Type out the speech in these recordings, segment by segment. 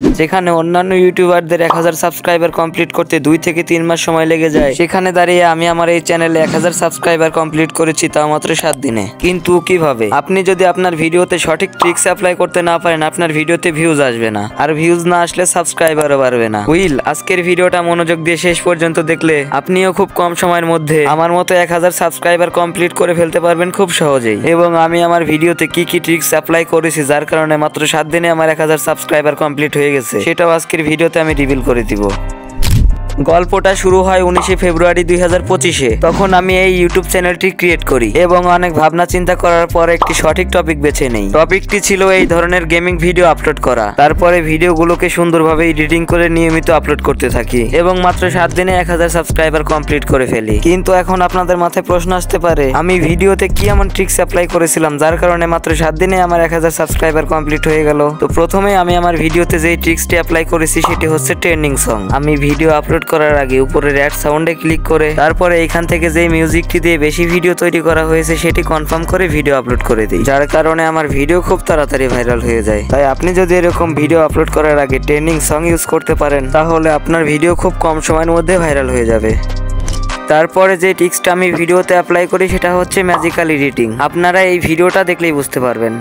যেখানে অন্যান্য ইউটিউবারদের 1000 subscriber complete করতে 2 থেকে 3 মাস সময় লেগে যায়, সেখানে দাঁড়িয়ে আমি আমার এই চ্যানেলে 1000 সাবস্ক্রাইবার কমপ্লিট করেছি তাও মাত্র 7 দিনে। কিন্তু কিভাবে? আপনি যদি আপনার ভিডিওতে সঠিক ট্রিক্স অ্যাপ্লাই করতে না পারেন, আপনার ভিডিওতে ভিউজ আসবে না, আর ভিউজ না আসলে সাবস্ক্রাইবারও বাড়বে না। আজকের ভিডিওটা মনোযোগ দিয়ে শেষ পর্যন্ত দেখলে আপনিও খুব কম সময়ের মধ্যে আমার মতো 1000 সাবস্ক্রাইবার কমপ্লিট করে ফেলতে পারবেন খুব সহজেই। এবং আমি আমার ভিডিওতে কি কি ট্রিক্স অ্যাপ্লাই করেছি যার কারণে মাত্র 7 দিনে আমার 1000 সাবস্ক্রাইবার কমপ্লিট হয়ে গেছে, সেটাও আজকের ভিডিওতে আমি রিভিল করে দিব। গল্পটা শুরু হয় 19 ফেব্রুয়ারি 2025-এ। তখন আমি এই ইউটিউব চ্যানেলটি ক্রিয়েট করি এবং অনেক ভাবনা চিন্তা করার পর একটি সঠিক টপিক বেছে নেই। টপিকটি ছিল এই ধরনের গেমিং ভিডিও আপলোড করা। তারপরে ভিডিওগুলোকে সুন্দরভাবে এডিটিং করে নিয়মিত আপলোড করতে থাকি এবং মাত্র 7 দিনে 1000 সাবস্ক্রাইবার কমপ্লিট করে ফেলি। কিন্তু এখন আপনাদের মাথায় প্রশ্ন আসতে পারে, আমি ভিডিওতে কি এমন ট্রিক্স অ্যাপ্লাই করেছিলাম যার কারণে মাত্র 7 দিনে আমার 1000 সাবস্ক্রাইবার কমপ্লিট হয়ে গেল? তো প্রথমে আমি আমার ভিডিওতে যেই ট্রিক্সটি অ্যাপ্লাই করেছি সেটি হচ্ছে ট্রেন্ডিং সং। আমি ভিডিও আপলোড করার আগে উপরের অ্যাড সাউন্ডে ক্লিক করে তারপরে এখান থেকে যে মিউজিকটি দিয়ে বেশি ভিডিও তৈরি করা হয়েছে সেটি কনফার্ম করে ভিডিও আপলোড করে দিই, যার কারণে আমার ভিডিও খুব তাড়াতাড়ি ভাইরাল হয়ে যায়। তাই আপনি যদি এরকম ভিডিও আপলোড করার আগে ট্রেন্ডিং সং ইউজ করতে পারেন তাহলে আপনার ভিডিও খুব কম সময়ের মধ্যে ভাইরাল হয়ে যাবে। তারপরে যে ট্রিক্সটা আমি ভিডিওতে অ্যাপ্লাই করি সেটা হচ্ছে ম্যাজিক্যাল এডিটিং। আপনারা এই ভিডিওটা দেখলেই বুঝতে পারবেন।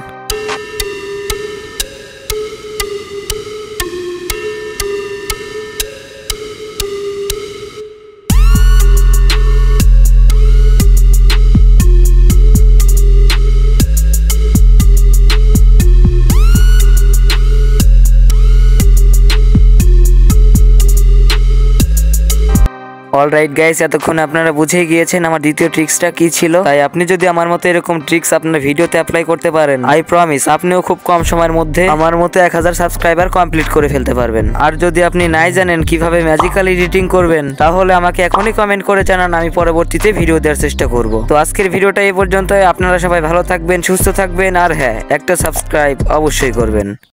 অলরাইট গাইস, এতক্ষণ আপনারা বুঝে গিয়েছেন আমার দ্বিতীয় ট্রিক্সটা কি ছিল। তাই আপনি যদি আমার মতো এরকম ট্রিক্স আপনার ভিডিওতে অ্যাপ্লাই করতে পারেন, আই প্রমিস আপনিও খুব কম সময়ের মধ্যে আমার মতো 1000 সাবস্ক্রাইবার কমপ্লিট করে ফেলতে পারবেন। আর যদি আপনি নাই জানেন কিভাবে ম্যাজিক্যাল এডিটিং করবেন তাহলে আমাকে এখনই কমেন্ট করে জানান, আমি পরবর্তীতে ভিডিও দেওয়ার চেষ্টা করব। তো আজকের ভিডিওটা এই পর্যন্ত। আপনারা সবাই ভালো থাকবেন, সুস্থ থাকবেন, আর হ্যাঁ, একটা সাবস্ক্রাইব অবশ্যই করবেন।